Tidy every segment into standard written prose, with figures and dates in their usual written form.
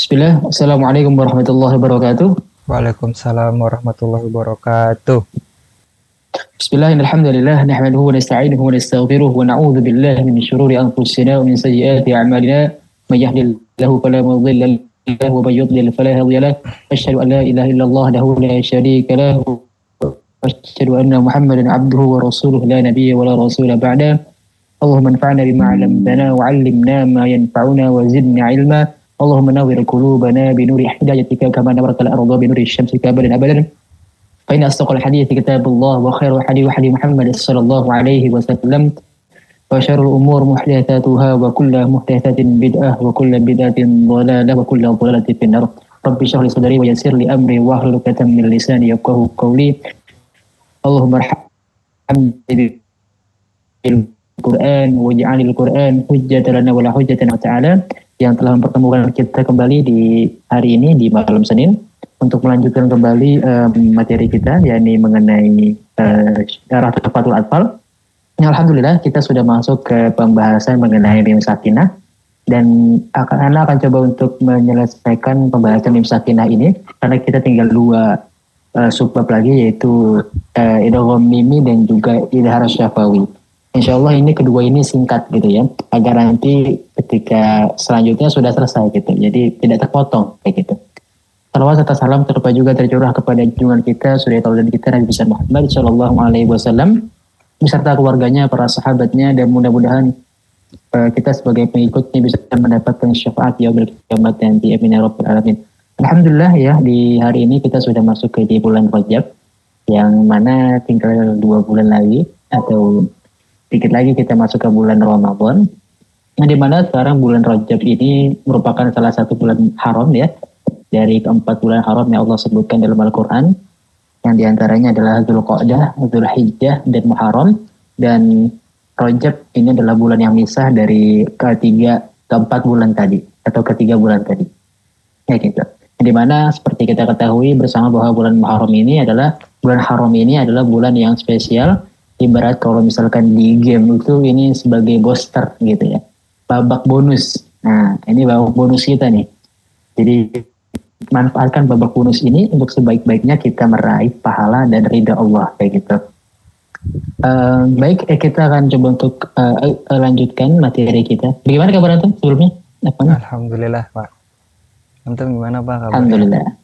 Bismillah, Assalamualaikum warahmatullahi wabarakatuh. Waalaikumsalam warahmatullahi wabarakatuh. Bismillah, alhamdulillah, nahmaduhu wa nasta'inuhu wa nastaghfiruh wa na'udzu billahi min syururi anfusina wa min sayyiati a'malina. May yahdihillahu fala mudilla lahu wa may yudlil fala hadiya lahu. Asyhadu an la ilaha illallah wahdahu la syarika lahu wa asyhadu anna Muhammadan 'abduhu wa rasuluhu la nabiyya wa la rasula ba'da. Allahumma anfa'na bima 'allamtana wa 'allimna ma yanfa'una wa zidna 'ilma. Allahumma nawwir qulubana bi nuri hidayatika kama nawwartal arda bi nuri syamsi abadan abadan. Fa inna asdaqal hadithi kitabullah wa khairul hadi Muhammad sallallahu alaihi wasallam wa syarrul umur muhdatsatuha wa kullu muhdatsatin bid'ah wa kullu bid'atin dhalalah wa kullu dhalalatin finnar. Rabbi shrah li sadri wa yassir li amri wa hlul 'uqdatam min lisani yafqahu qawli. Allahumma arhamni bil Quran waj'alil Quran hujjatan lana wa la hujjatan ta'ala, yang telah mempertemukan kita kembali di hari ini di malam Senin untuk melanjutkan kembali materi kita, yakni mengenai Rahfatul Atfal. Alhamdulillah kita sudah masuk ke pembahasan mengenai Mim Sakinah, dan Ana akan coba untuk menyelesaikan pembahasan Mim Sakinah ini karena kita tinggal dua subbab lagi, yaitu idgham mimi dan juga idhar syafawi. Insyaallah ini kedua ini singkat gitu ya, agar nanti ketika selanjutnya sudah selesai gitu, jadi tidak terpotong kayak gitu. Salawat serta salam terlupa juga tercurah kepada junjungan kita, suri tauladan kita Nabi besar Muhammad sallallahu alaihi wasallam beserta keluarganya, para sahabatnya, dan mudah-mudahan kita sebagai pengikutnya bisa mendapatkan syafaat yaumil kiamat nanti, amin ya rabbal alamin. Alhamdulillah ya, di hari ini kita sudah masuk ke di bulan Rajab, yang mana tinggal 2 bulan lagi atau dikit lagi kita masuk ke bulan Ramadan. Nah, di mana sekarang bulan Rajab ini merupakan salah satu bulan haram ya, dari keempat bulan haram yang Allah sebutkan dalam Al-Quran, yang diantaranya adalah Dzulqa'dah, Dzulhijjah, dan Muharram. Dan Rajab ini adalah bulan yang misah dari keempat bulan tadi atau ketiga bulan tadi ya gitu. Di mana seperti kita ketahui bersama bahwa bulan Muharram ini adalah bulan yang spesial. Ibarat kalau misalkan di game itu ini sebagai booster gitu ya, babak bonus. Nah, ini babak bonus kita nih. Jadi manfaatkan babak bonus ini untuk sebaik-baiknya kita meraih pahala dan ridha Allah kayak gitu. Baik, kita akan coba untuk lanjutkan materi kita. Bagaimana kabar antum sebelumnya? Alhamdulillah Pak. Antum gimana Pak kabarnya?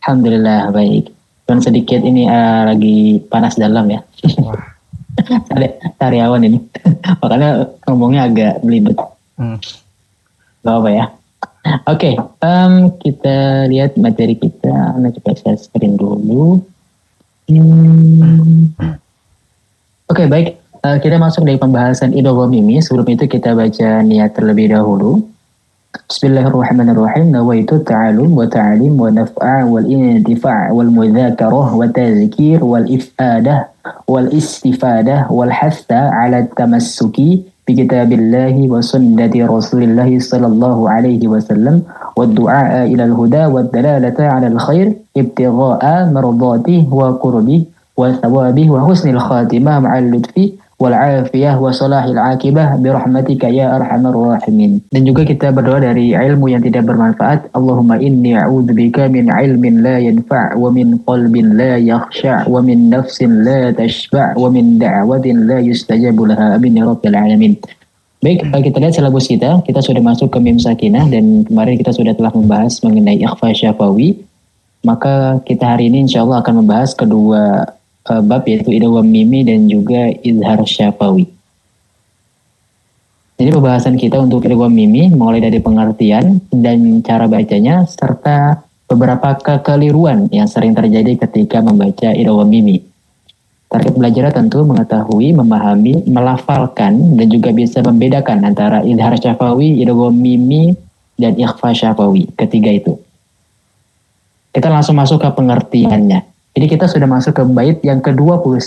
Alhamdulillah baik. Dan sedikit ini lagi panas dalam ya. Wah. Karyawan ini. Makanya ngomongnya agak belibet. Gak apa ya. Oke, kita lihat materi kita. Nah, coba saya screen dulu. Oke, baik. Kita masuk dari pembahasan idgham mimi. Sebelum itu kita baca niat terlebih dahulu. Bismillahirrahmanirrahim. Nawaitu ta'alum wa ta'alim wa naf'a wal intifa' wal mudzakarah wa tazkir wal ifadah wal istifadah wal hatha 'ala tamassuki bi kitabillahi wa sunnati Rasulillah sallallahu alaihi wasallam wa du'a ila al-huda wa dalalata 'ala al-khair ibtigha'a mardatihi wa qurbihi wa thawabihi wa husnil khatimah ma'al lutfi wal afiyah wa salahil akibah birahmatika ya arhamar rahimin. Dan juga kita berdoa dari ilmu yang tidak bermanfaat. Allahumma inni a'udzubika min ilmin la yanfa' wa min qalbin la yakhsha' wa min nafsin la tashba' wa min da'watin la yustajabu laha, amin ya rabbal alamin. Baik, kita lihat silabus kita. Kita sudah masuk ke Mim Sakinah, dan kemarin kita sudah telah membahas mengenai ikhfa syafawi. Maka kita hari ini insyaallah akan membahas kedua bab, yaitu idgham mimi dan juga izhar syafawi. Jadi pembahasan kita untuk idgham mimi mulai dari pengertian dan cara bacanya serta beberapa kekeliruan yang sering terjadi ketika membaca idgham mimi. Target belajar tentu mengetahui, memahami, melafalkan dan juga bisa membedakan antara izhar syafawi, idgham mimi dan ikhfa syafawi, ketiga itu. Kita langsung masuk ke pengertiannya. Jadi kita sudah masuk ke bait yang ke-21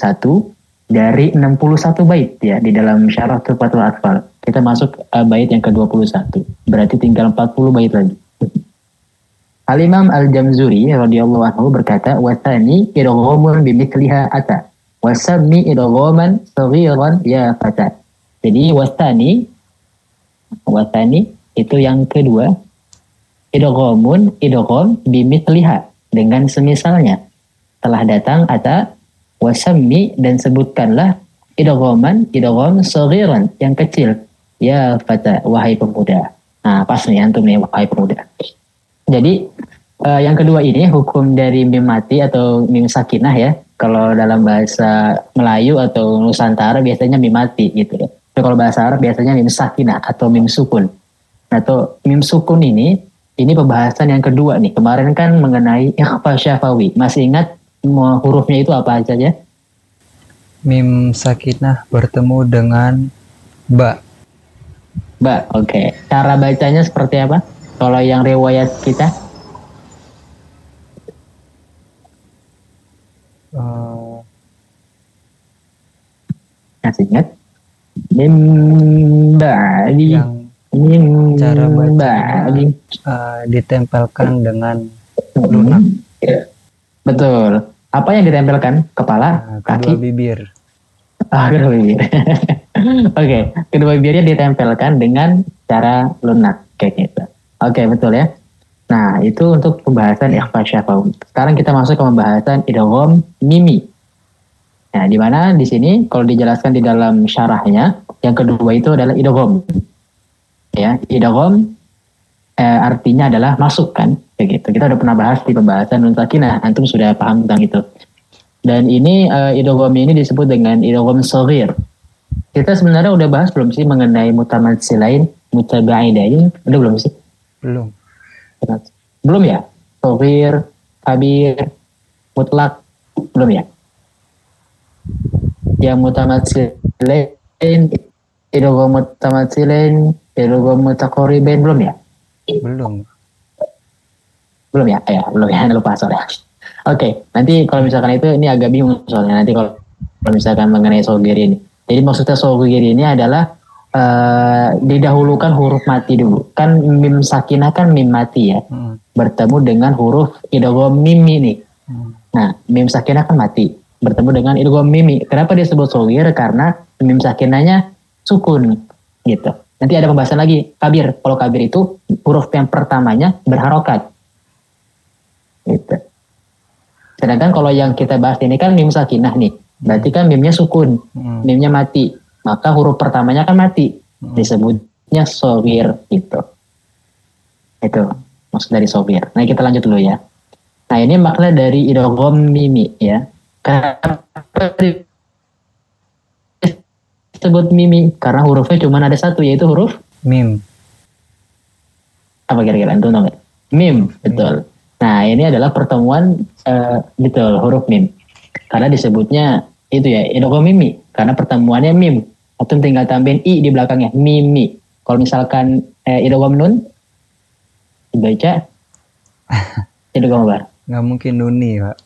dari 61 bait ya di dalam syarah Tuhfatul Atfal. Kita masuk bait yang ke-21. Berarti tinggal 40 bait lagi. Al-Imam Al-Jamzuri radhiyallahu anhu berkata, "Wa tsani idghamun bimithliha ata. Wa sammi idghaman saghiran ya fata." Jadi wa tsani itu yang kedua. idghamun idgham bimithliha, dengan semisalnya. Telah datang ata wasammi, dan sebutkanlah idghaman idgham saghiran, yang kecil. Ya fata, wahai pemuda. Nah, pas nih antum nih, wahai pemuda. Jadi yang kedua ini hukum dari mim mati atau mim sakinah ya. Kalau dalam bahasa Melayu atau Nusantara biasanya mim mati gitu ya. Tapi kalau bahasa Arab biasanya mim sakinah atau mim sukun. Atau mim sukun ini pembahasan yang kedua nih. Kemarin kan mengenai ikhfa syafawi. Masih ingat hurufnya itu apa aja ya? Mim sakinah bertemu dengan ba. Ba, oke. Cara bacanya seperti apa? Kalau yang riwayat kita? Masih ingat? Mim ba'di. Yang cara bacanya ditempelkan dengan lunak. Betul. Apa yang ditempelkan? Kepala, kaki, bibir. Kedua bibir. Oke, kedua bibirnya ditempelkan dengan cara lunak kayak gitu. Oke, betul ya. Nah, itu untuk pembahasan ikhfa syafawi. Sekarang kita masuk ke pembahasan idgham mimi. Nah, di mana di sini kalau dijelaskan di dalam syarahnya, yang kedua itu adalah idgham. Ya, idgham artinya adalah masuk kan, kayak gitu. Kita udah pernah bahas di pembahasan nun sakinah, antum sudah paham tentang itu. Dan ini idgham ini disebut dengan idgham shaghir. Kita sebenarnya udah bahas belum sih mengenai mutamatsilain, mutabaidain? Udah belum sih? Belum. Belum ya? Shaghir, kabir, mutlak, belum ya? Yang mutamatsilain, idgham mutamatsilain, idgham mutaqaribain, belum ya? Belum ya? Belum ya, lupa soalnya. Oke, nanti kalau misalkan itu ini agak bingung soalnya nanti kalau misalkan mengenai shaghir ini. Jadi maksudnya shaghir ini adalah didahulukan huruf mati dulu. Kan mim sakinah kan mim mati ya. Bertemu dengan huruf idgham mimi nih. Nah, mim sakinah kan mati. Bertemu dengan idgham mimi. Kenapa disebut shaghir? Karena mim sakinahnya sukun gitu. Nanti ada pembahasan lagi, kabir. Kalau kabir itu huruf yang pertamanya berharokat. Gitu. Sedangkan kalau yang kita bahas ini kan mim sakinah nih. Berarti kan mimnya sukun. Mimnya mati. Maka huruf pertamanya kan mati. Disebutnya shaghir gitu. Itu maksud dari shaghir. Nah, kita lanjut dulu ya. Nah, ini makna dari idgham mimi ya. Kenapa disebut mimi? Karena hurufnya cuma ada satu, yaitu huruf mim. Apa kira-kira antum tahu nggak? Mim, betul. Nah, ini adalah pertemuan betul huruf mim. Karena disebutnya itu ya idgham mimi, karena pertemuannya mim. Antum tinggal tambahin i di belakangnya, mimi. Kalau misalkan idgham nun dibaca idgham apa? Nggak mungkin nuni, Pak.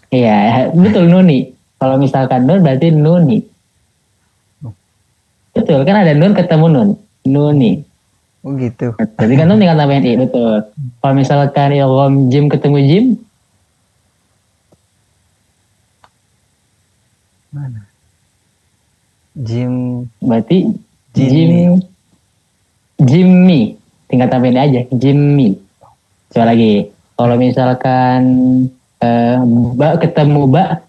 Iya, betul nuni. Kalau misalkan nun berarti nuni. Betul, kan ada nun ketemu nun. Nuni. Oh gitu. Jadi kan nun tinggal tambahin i, betul. Kalau misalkan idgham jim ketemu jim, mana? Jim. Berarti Jimmy. Tinggal tambahin aja, Jimmy. Coba lagi. Kalau misalkan ba ketemu ba.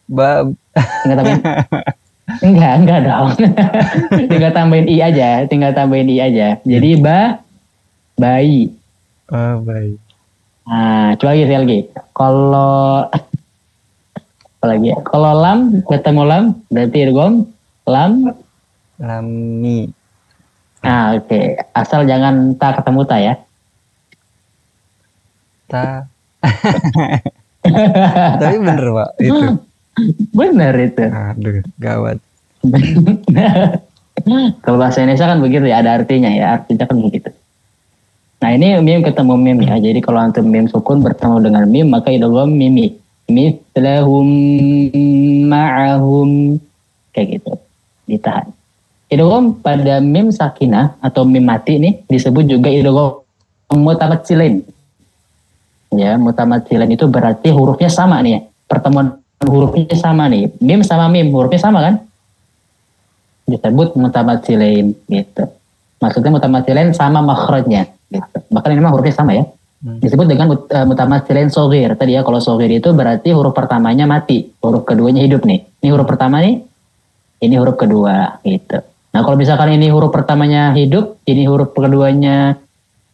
Tinggal tambahin. enggak dong. Tinggal tambahin i aja. Jadi bayi. Oh, bayi. Nah, coba lagi. Kalau lam ketemu lam berarti idgham lami. Nah, oke. Asal jangan ta ketemu ta ya. Ta. Tapi bener, Pak, itu. Bener itu. Aduh, gawat. Kalau bahasa Indonesia kan begitu ya, ada artinya ya. Artinya kan begitu. Nah, ini mim ketemu mim ya. Jadi kalau antum mim sukun bertemu dengan mim, maka idgham mimi. Mithlahum ma'ahum, kayak gitu, ditahan. Idgham pada mim sakinah atau mim mati nih disebut juga idgham mutamatsilain. Ya, mutamatsilain itu berarti hurufnya sama nih ya. Pertemuan hurufnya sama nih. Mim sama mim hurufnya sama kan? disebut mutamatsilain gitu. Maksudnya mutamatsilain sama makhrajnya gitu. Bahkan ini mah hurufnya sama ya. Disebut dengan mutamatsilain shaghir. Tadi ya kalau shaghir itu berarti huruf pertamanya mati, huruf keduanya hidup nih. Ini huruf pertama nih, ini huruf kedua gitu. Nah kalau misalkan ini huruf pertamanya hidup, ini huruf keduanya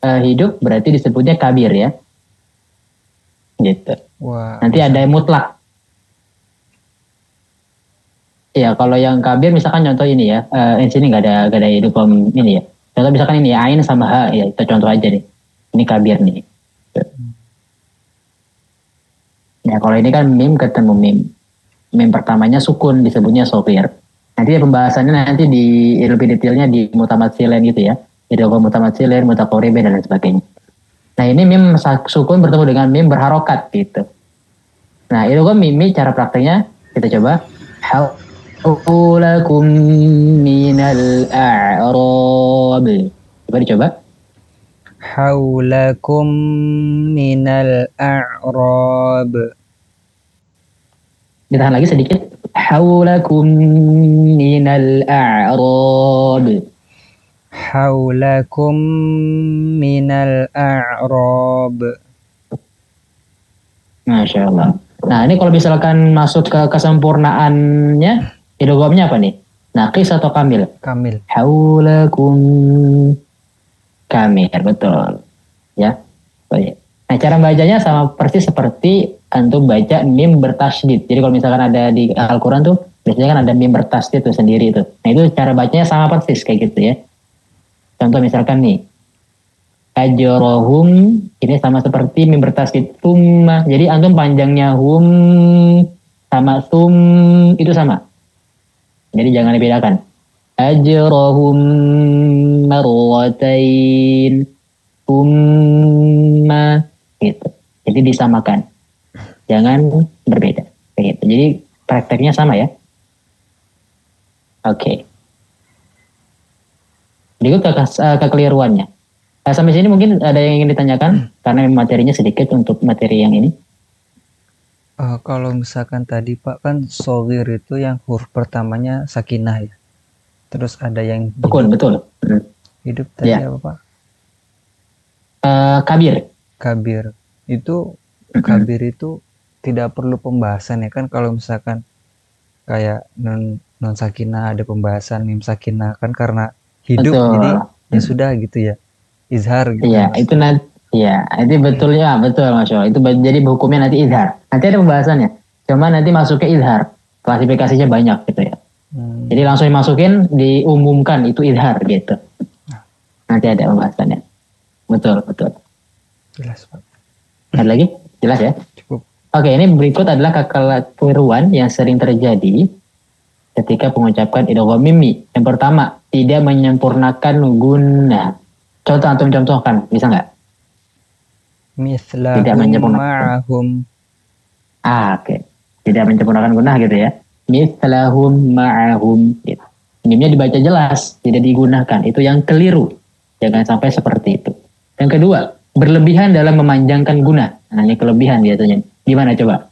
hidup, berarti disebutnya kabir ya. Gitu. Wah, nanti ada yang mutlak. Ya kalau yang kabir misalkan contoh ini ya, di sini nggak ada idgham ini ya. Contoh misalkan ini ain sama ha ya, kita contoh aja nih. Ini kabir nih. Ya kalau ini kan mim ketemu mim. Mim pertamanya sukun disebutnya shaghir. Nanti pembahasannya nanti di lebih detailnya di mutamatsilain gitu ya. Idgham mutamatsilain, mutaqaribin dan lain sebagainya. Nah ini mim sukun bertemu dengan mim berharokat gitu. Nah idgham mimi cara prakteknya kita coba. Haulakum minal a'rab. Coba dicoba. Haulakum minal a'rab. Ditahan lagi sedikit. Haulakum minal a'rab. Haulakum minal a'rab. Masya Allah. Nah ini kalau misalkan masuk ke kesempurnaannya, idghamnya apa nih? Naqis atau kamil? Kamil. Haulakum kamil, betul. Ya. Nah cara bacanya sama persis seperti antum baca mim bertasydid. Jadi kalau misalkan ada di Al-Quran tuh, biasanya kan ada mim bertasydid tuh sendiri tuh. Nah itu cara bacanya sama persis kayak gitu ya. Contoh misalkan nih, ajrohum ini sama seperti mim bertasydid thumma. Jadi antum panjangnya hum sama thum itu sama. Jadi jangan dibedakan. Ajrohum marwatain thumma gitu. Jadi disamakan. Jangan berbeda. Kayak gitu. Jadi prakteknya sama ya. Oke. Berikut kekeliruannya. Nah, sampai sini mungkin ada yang ingin ditanyakan karena materinya sedikit untuk materi yang ini. Kalau misalkan tadi Pak kan shaghir itu yang huruf pertamanya sakinah ya. Terus ada yang hidup. Betul. Hidup tadi Ya. apa Pak? Kabir. Kabir. Itu kabir itu tidak perlu pembahasan ya kan kalau misalkan kayak non sakinah ada pembahasan mim sakinah kan karena hidup. Betul. Jadi ya sudah gitu ya. Izhar gitu. Iya, itu nanti ya, itu betulnya betul Mas Yo. Itu jadi hukumnya nanti izhar. Nanti ada pembahasannya. Cuma nanti masuknya izhar. Klasifikasinya banyak gitu ya. Jadi langsung dimasukin, diumumkan itu izhar gitu. Nanti ada pembahasannya. Betul. Jelas Pak. Ada lagi? Jelas ya? Cukup. Oke, ini berikut adalah kekeliruan yang sering terjadi ketika mengucapkan idgham mimi. Yang pertama, tidak menyempurnakan guna. Contoh antum contohkan, bisa nggak? Tidak Mislahum menyempurnakan. ma'ahum. Oke. Tidak menyempurnakan gunah gitu ya. Mithlahum ma'ahum. Gitu. Mimnya dibaca jelas, tidak digunakan. Itu yang keliru. Jangan sampai seperti itu. Yang kedua, berlebihan dalam memanjangkan guna. Nah, ini kelebihan biasanya. Gimana coba?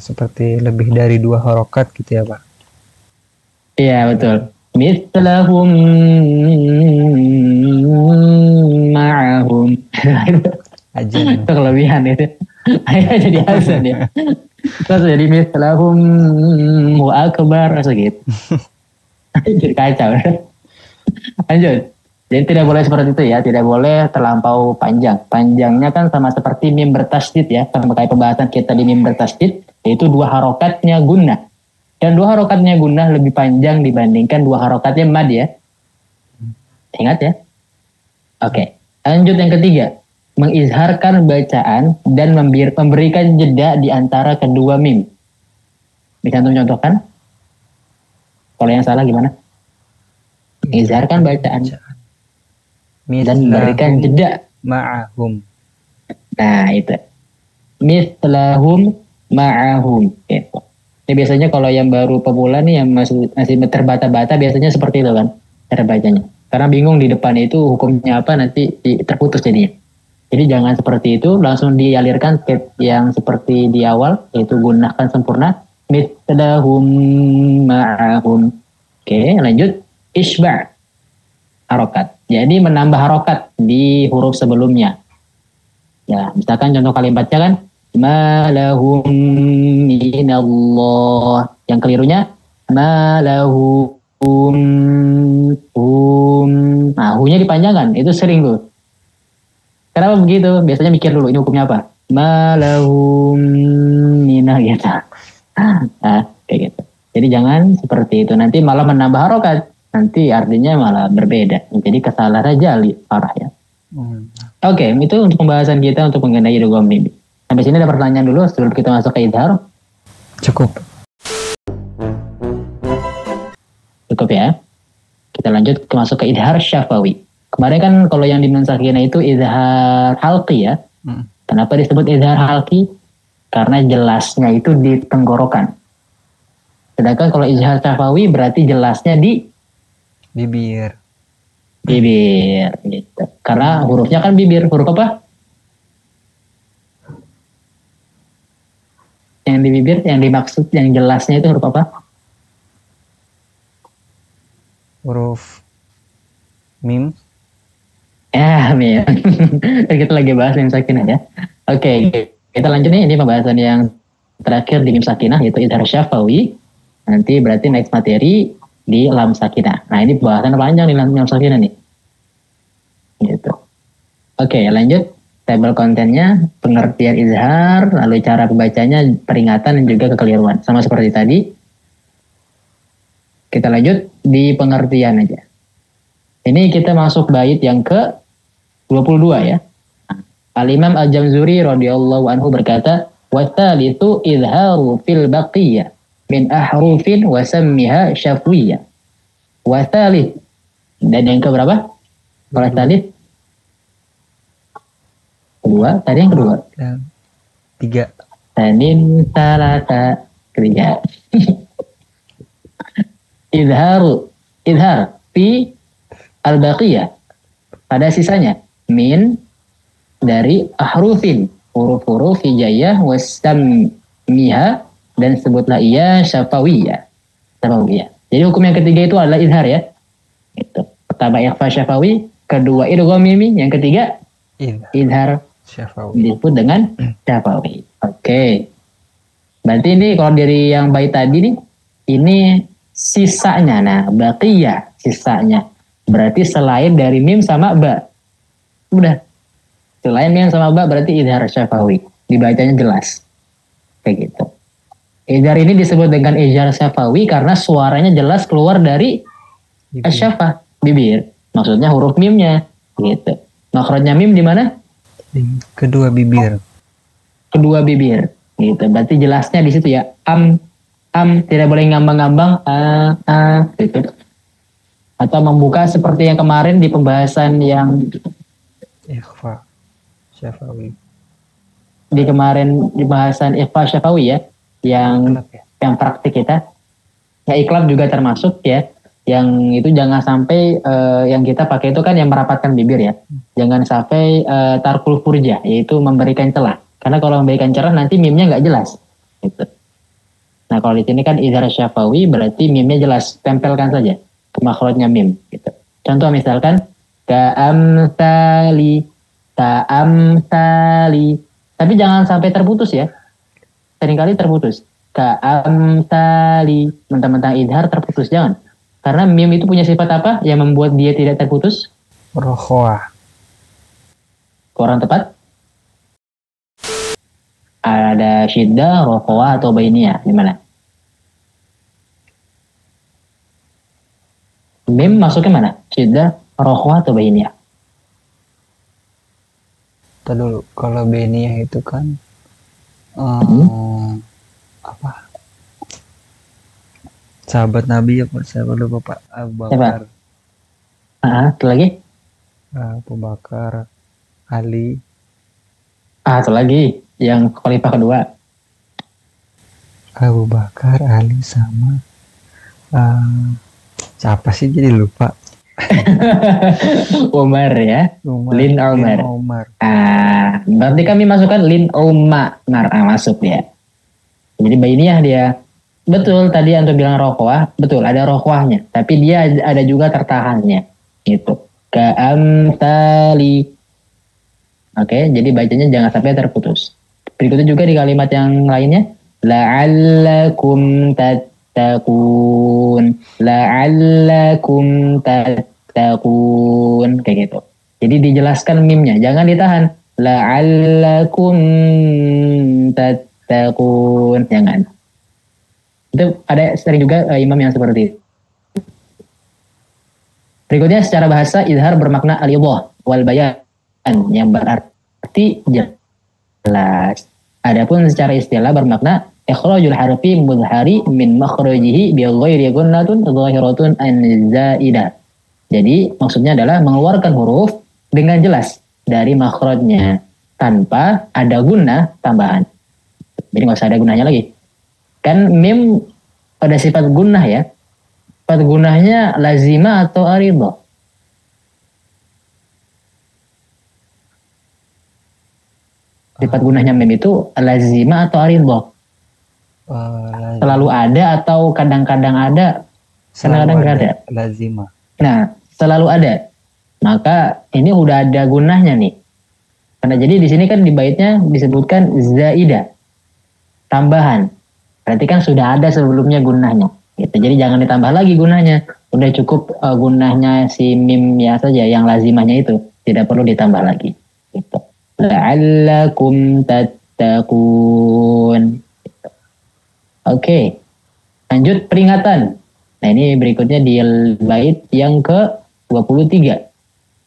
Seperti lebih dari 2 harokat gitu ya Pak. Iya, betul. Mithlahum ma'ahum. Ajan. Itu kelebihan itu. Ayo jadi azan ya. Terus jadi mithlahum akbar gitu. Jadi kacau. Lanjut. Jadi tidak boleh seperti itu ya, tidak boleh terlampau panjang. Panjangnya kan sama seperti mim bertasydid ya, sama kayak pembahasan kita di mim bertasydid, yaitu 2 harokatnya gunnah. Dan 2 harokatnya gunnah lebih panjang dibandingkan 2 harokatnya mad ya. Ingat ya? Oke. Lanjut yang ketiga, mengizharkan bacaan dan memberikan jeda di antara kedua mim. Bisa contohkan? Kalau yang salah gimana? Mengizharkan bacaan dan memberikan jeda ma'ahum. Nah itu mithlahum ma'ahum gitu. Ini biasanya kalau yang baru pemula nih yang masih terbata-bata biasanya seperti itu kan cara bacanya. Karena bingung di depan itu hukumnya apa nanti terputus jadinya. Jadi jangan seperti itu, langsung dialirkan yang seperti di awal yaitu gunakan sempurna mithlahum ma'ahum Oke, lanjut. Isba' harokat. Jadi menambah harokat di huruf sebelumnya. Ya, misalkan contoh kalimatnya kan ma lahum minallah. Yang kelirunya ma lahum hum. Nah, hu-nya dipanjangkan. Itu sering tuh. Kenapa begitu? Biasanya mikir dulu ini hukumnya apa. Ma lahum minah gitu. Nah, kayak gitu. Jadi jangan seperti itu. Nanti malah menambah harokat. Nanti artinya malah berbeda. Jadi kesalahan jali parah ya. Oke, itu untuk pembahasan kita untuk mengenai idgham mim. Sampai sini ada pertanyaan dulu sebelum kita masuk ke idhar. Cukup. Cukup ya. Kita lanjut masuk ke idhar syafawi. Kemarin kan kalau yang di nun sakinah itu idhar halqi ya. Kenapa disebut idhar halqi? Karena jelasnya itu di tenggorokan. Sedangkan kalau idhar syafawi berarti jelasnya di bibir gitu. Karena hurufnya kan bibir. Huruf apa? Yang di bibir, yang dimaksud, yang jelasnya itu huruf apa? Huruf mim. Ya, mim. Kita lagi bahas mim sakinah ya. Oke, kita lanjut nih. Ini pembahasan yang terakhir di mim sakinah, yaitu idhar syafawi. Nanti berarti next materi di lam sakinah. Nah, ini pembahasan panjang di lam sakinah nih. Gitu. Oke, lanjut. Tabel kontennya, pengertian izhar, lalu cara pembacanya, peringatan, dan juga kekeliruan. Sama seperti tadi. Kita lanjut di pengertian aja. Ini kita masuk bait yang ke-22 ya. Al-Imam Al-Jamzuri radhiyallahu anhu berkata, "Watsalitsu izharu fil baqiyah min ahrufin wa sammiha syafwiyah." Watsalits. Dan yang keberapa? Kalau tadi kedua, tadi yang kedua. Dan tiga. Tanin salata ketiga. Izhar fi al-baqiyah pada sisanya min dari ahrufin huruf-huruf hijaiyah wasammiha dan sebutlah ia syafawiyah. Jadi hukum yang ketiga itu adalah izhar ya. Itu. Pertama ikhfa syafawi, kedua idgham mimi, yang ketiga izhar syafawi. Disebut dengan syafawi. Oke. Berarti ini kalau dari yang bait tadi nih, ini sisanya. Nah, baqiyah sisanya. Berarti selain dari mim sama ba. Udah. Selain mim sama ba berarti izhar syafawi. Dibacanya jelas. Kayak gitu. Izhar ini disebut dengan izhar syafawi karena suaranya jelas keluar dari asyafa, bibir. Maksudnya huruf mimnya. Gitu. Makhrajnya mim di mana? Kedua bibir. Kedua bibir. Gitu. Berarti jelasnya di situ ya. Tidak boleh ngambang-ngambang. Gitu. Atau membuka seperti yang kemarin di pembahasan yang ikhfa syafawi. Di kemarin di bahasan ikhfa syafawi ya. Yang praktik kita. Ya iklab juga termasuk ya. Yang itu jangan sampai yang kita pakai itu kan yang merapatkan bibir ya. Jangan sampai tarkul furjah, yaitu memberikan celah. Karena kalau memberikan celah nanti mimnya nggak jelas. Gitu. Nah kalau di sini kan izhar syafawi berarti mimnya jelas, tempelkan saja ke makhrajnya mim. Gitu. Contoh misalkan ka'amsali, tapi jangan sampai terputus ya. Seringkali terputus. Ka'amsali, mentang-mentang izhar terputus, jangan. Karena mim itu punya sifat apa yang membuat dia tidak terputus? Rokhwah. Kurang tepat? Ada syiddah, rokhwah, atau bainiyah. Gimana? Mim masuknya mana? Syiddah, rokhwah, atau bainiyah? Kita dulu. Kalau bainiyah itu kan apa? Sahabat Nabi ya Pak, saya lupa Pak, Abu Bakar. Satu lagi? Abu Bakar, Ali. Satu lagi, yang khalifah kedua. Abu Bakar, Ali sama siapa sih jadi lupa? Umar ya. Lin Umar. Berarti kami masukkan Lin Umar. Masuk ya. Jadi bainiyah dia. Betul, tadi antum bilang rokhwah, betul ada rokhwahnya, tapi dia ada juga tertahannya, gitu. Ka'amtali. Oke, jadi bacanya jangan sampai terputus. Berikutnya juga di kalimat yang lainnya, la'allakum tattaqun, la'allakum tattaqun, kayak gitu. Jadi dijelaskan mimnya, jangan ditahan. La'allakum tattaqun, jangan. Itu ada sering juga imam yang seperti itu. Berikutnya secara bahasa izhar bermakna al-idhah wal bayan yang berarti jelas. Adapun secara istilah bermakna ikhrajul harfi mudhari min makhrajihi bi ghairi gunnatun zahiratun an zaidah. Jadi maksudnya adalah mengeluarkan huruf dengan jelas dari makhrajnya tanpa ada gunnah tambahan. Jadi nggak usah ada gunnahnya lagi. Kan mim ada sifat gunnah ya. Sifat gunnahnya lazima atau aridho? Sifat gunnahnya mim itu lazima atau aridho? Selalu ada atau kadang-kadang ada? Kadang-kadang nggak ada. Lazima. Nah, selalu ada. Maka ini udah ada gunnahnya nih. Karena jadi di sini kan di baitnya disebutkan zaidah. Tambahan. Berarti kan sudah ada sebelumnya gunnahnya. Gitu. Jadi jangan ditambah lagi gunnahnya. Udah cukup gunnahnya si mim ya saja yang lazimahnya itu. Tidak perlu ditambah lagi. Gitu. La'allakum tattaqun. Gitu. Oke. Lanjut peringatan. Nah ini berikutnya di bait yang ke-23.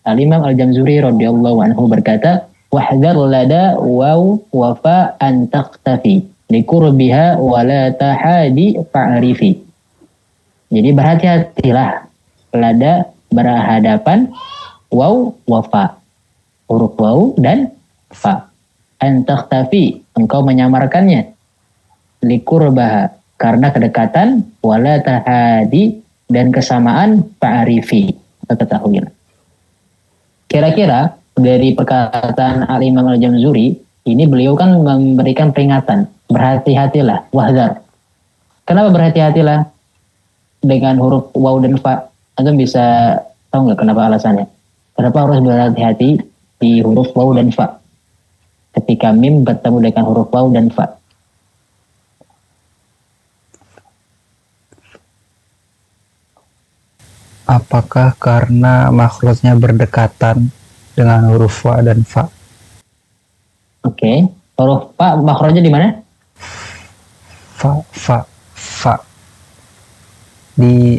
Al-Imam Al-Jamzuri radhiyallahu anhu berkata, wahdar lada waw wafa an taqtafi likurbiha wala tahadi fa'rifi. Jadi berhati-hatilah lada berhadapan waw wafa, huruf waw dan fa. An taqtafi, engkau menyamarkannya, likurbaha, karena kedekatan, wala tahadi, dan kesamaan, fa'rifi, ketahuilah. Kira-kira dari perkataan Al-Imam Al-Jamzuri, ini beliau kan memberikan peringatan, berhati-hatilah, wahdar. Kenapa berhati-hatilah dengan huruf waw dan fa? Antum bisa tahu nggak kenapa alasannya? Kenapa harus berhati-hati di huruf waw dan fa ketika mim bertemu dengan huruf waw dan fa? Apakah karena makhrajnya berdekatan dengan huruf fa dan fa? Oke. Huruf fa makhrajnya di mana? Fa. Di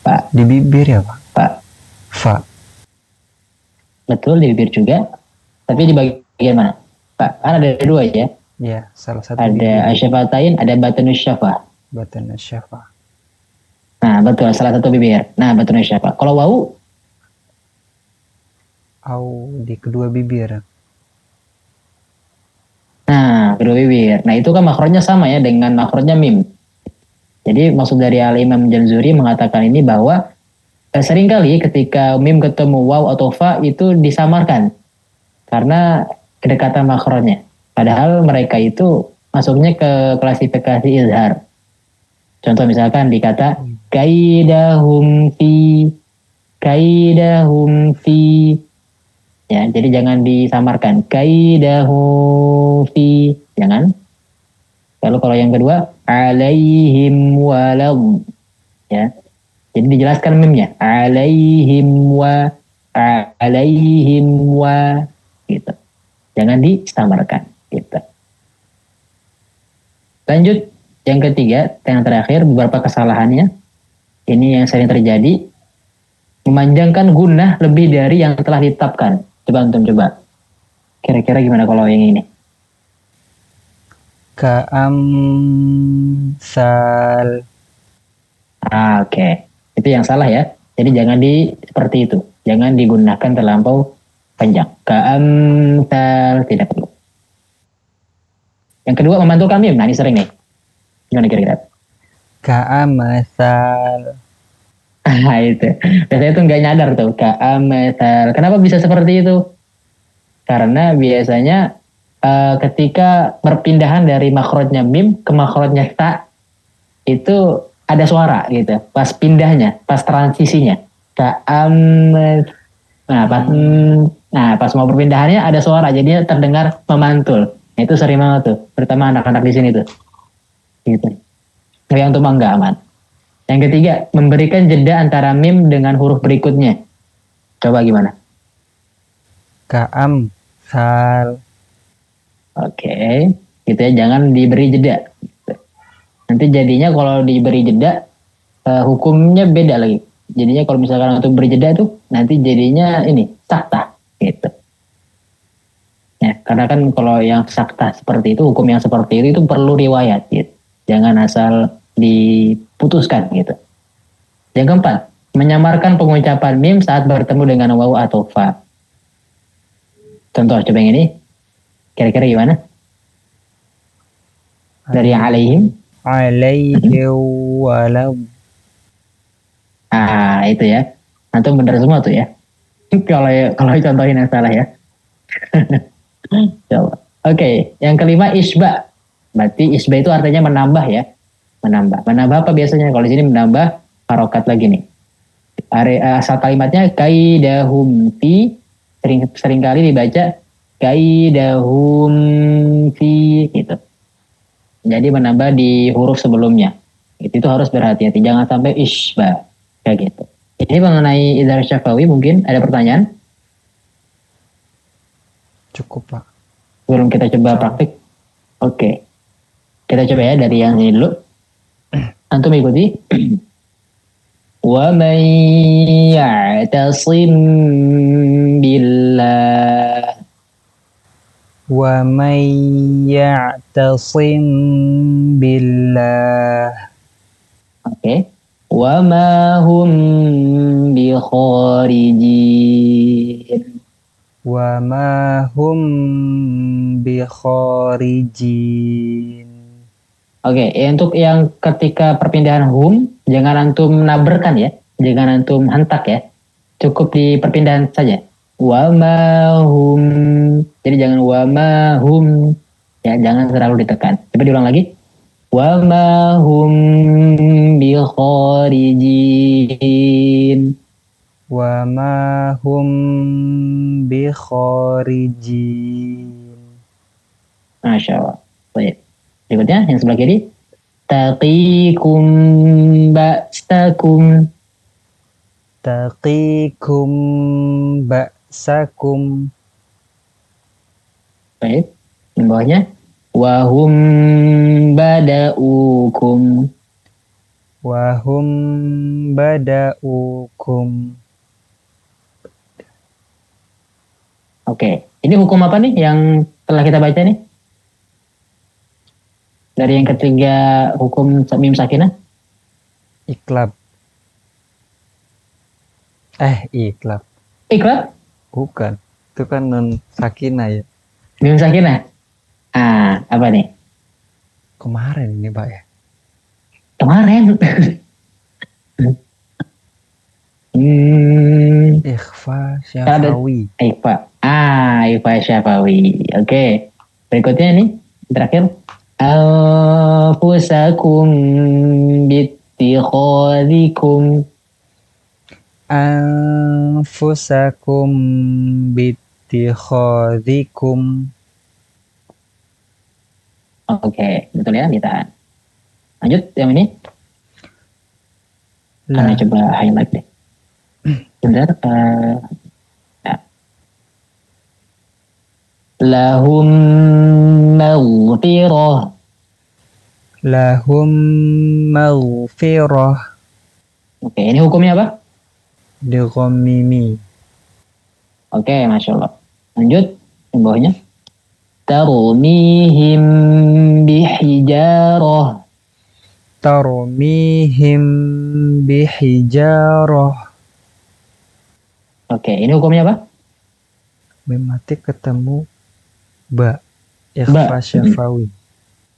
Fa. Di bibir ya, Pak? Fa. Betul, di bibir juga. Tapi di bagian mana? Fa. Kan ada dua ya? Ya, salah satu ada asyafatain, ada batanus syafah. Batanus syafah. Nah, betul, salah satu bibir. Nah, batanus syafah. Kalau wau? Di kedua bibir. Nah, kedua bibir. Nah, itu kan makhrajnya sama ya dengan makhrajnya mim. Jadi maksud dari Al-Imam Jamzuri mengatakan ini bahwa seringkali ketika mim ketemu waw atau fa itu disamarkan karena kedekatan makhrajnya. Padahal mereka itu masuknya ke klasifikasi izhar. Contoh misalkan dikata kaidahum fi. Ya, jadi jangan disamarkan. Kaidahum fi. Jangan. Lalu kalau yang kedua alaihim walam, ya, jadi dijelaskan mimnya alaihim wa, gitu, jangan disamarkan, gitu. Lanjut yang ketiga, yang terakhir, beberapa kesalahannya ini yang sering terjadi, memanjangkan gunnah lebih dari yang telah ditetapkan. Coba antum coba, kira-kira gimana kalau yang ini? Ka'amsal. Oke. Itu yang salah ya. Jadi jangan seperti itu. Jangan digunakan terlampau panjang. Ka'amsal, tidak perlu. Yang kedua, memantulkan mim. Nah, ini sering nih. Gimana kira-kira? Ka'amsal. Itu. Biasanya itu nggak nyadar tuh. Ka'amsal. Kenapa bisa seperti itu? Karena biasanya ketika perpindahan dari makrotnya mim ke makrotnya ta itu ada suara gitu. Pas pindahnya, pas transisinya. Ka'am, nah pas mau perpindahannya ada suara, jadinya terdengar memantul. Nah, itu sering banget tuh, terutama anak-anak di sini tuh. Gitu. Tapi yang untuk enggak aman. Yang ketiga, memberikan jeda antara mim dengan huruf berikutnya. Coba gimana? Ka'am sal. Oke, gitu ya, jangan diberi jeda. Nanti jadinya kalau diberi jeda, hukumnya beda lagi. Jadinya kalau misalkan untuk beri jeda tuh, nanti jadinya ini, sakta. Gitu. Ya, karena kan kalau yang sakta seperti itu, hukum yang seperti itu perlu riwayat. Gitu. Jangan asal diputuskan gitu. Yang keempat, menyamarkan pengucapan mim saat bertemu dengan waw atau fa. Contoh coba yang ini, kira-kira gimana? Dari alaihim. Alaihi walau. Itu ya. Antum benar semua tuh ya. kalau contohin yang salah ya. Coba. Oke, yang kelima isba. Berarti isba itu artinya menambah ya. Menambah apa biasanya? Kalau di sini menambah harokat lagi nih. Asal kalimatnya kaidahum fi, sering kali dibaca kaidahum fi gitu. Jadi menambah di huruf sebelumnya. Itu harus berhati-hati, jangan sampai isba kayak gitu. Ini mengenai idhar syafawi, mungkin ada pertanyaan? Cukup, Pak. Belum kita coba praktik. Oke. Kita coba ya dari yang ini dulu. Antum ikuti. Wa man ya'tasim billah. Wa may ya'tasim billah. Oke. Wa ma hum bi kharijin. Wa ma hum bi kharijin. Oke, untuk yang ketika perpindahan hum, jangan antum naberkan ya. Jangan antum hentak ya. Cukup di perpindahan saja. Wa ma hum. Jadi jangan wa ma hum. Ya, jangan terlalu ditekan. Coba diulang lagi. Wa ma hum bi kharijin. Wa ma hum bi kharijin. Masya Allah. Baik. Berikutnya yang sebelah kiri. Taqikum ba'sakum. Taqikum ba'sakum. Baik. Yang bawahnya. Wahum bada'ukum. Wahum bada'ukum. Oke. Ini hukum apa nih yang telah kita baca nih? Dari yang ketiga hukum mim sakinah. Iklab. Iklab. Iklab? Bukan. Itu kan nun sakinah ya. Mim sakinah. Apa nih? Kemarin ini, Pak ya. Kemarin. Ikhfa syafawi. Ikhfa syafawi. Oke. Berikutnya nih, terakhir. Anfusakum bittikhadikum. Anfusakum bittikhadikum. Oke, betul ya, ditahan. Lanjut yang ini. Karena coba highlight deh. Bentar. Lahum maghfirah. Lahum maghfirah. Oke, ini hukumnya apa? Dighammimi. Oke, Masya Allah. Lanjut, yang bawahnya. Tarmihim bihijarah. Tarmihim bihijarah. Oke, ini hukumnya apa? Mati ketemu ba. Ikhfa syafawi.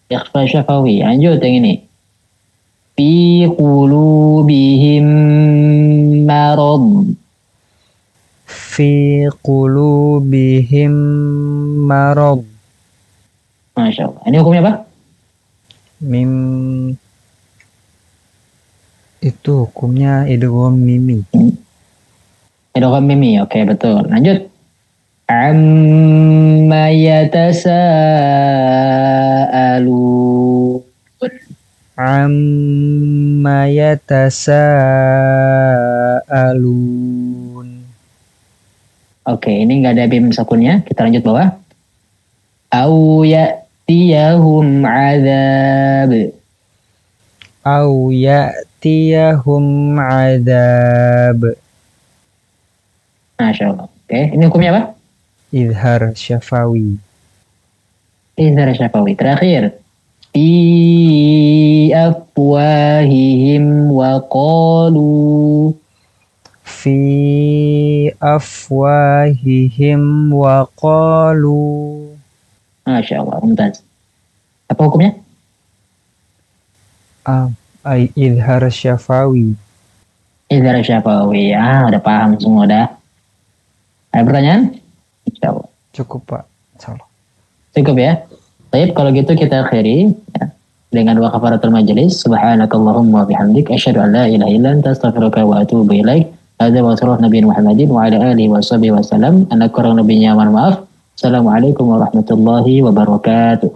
Ikhfa syafawi. Lanjut yang ini. Fi qulubihim marad. Fi qulubihim marad. Masya Allah. Ini hukumnya apa? Mim itu hukumnya idgham mimi. Idgham mimi. Oke, betul. Lanjut. Amma yatasaalun. Amma yatasaalun. Oke, ini nggak ada bim sakunnya. Kita lanjut bawah. Au ya'tiyahum azab. Au ya'tiyahum azab. Masya Allah. Oke, ini hukumnya apa? Izhar syafawi. Izhar syafawi. Terakhir. Fi afwahihim wa qalu. Fi afwahihim wa qalu. Masya Allah, mumtaz. Apa hukumnya? Izhar syafawi. Izhar syafawi. Udah paham semua dah. Ada pertanyaan? Insya Allah. Cukup Pak. Insyaallah. Cukup ya. Baik, kalau gitu kita akhiri ya, dengan dua kafaratul majelis. Subhanakallahumma bihamdik asyhadu an la ilaha illa anta astaghfiruka wa atubu ilaik. Hadza wa sallallahu nabiyyi Muhammadin wa ala alihi washabihi wasallam. Anak kurang lebihnya mohon maaf. Assalamualaikum warahmatullahi wabarakatuh.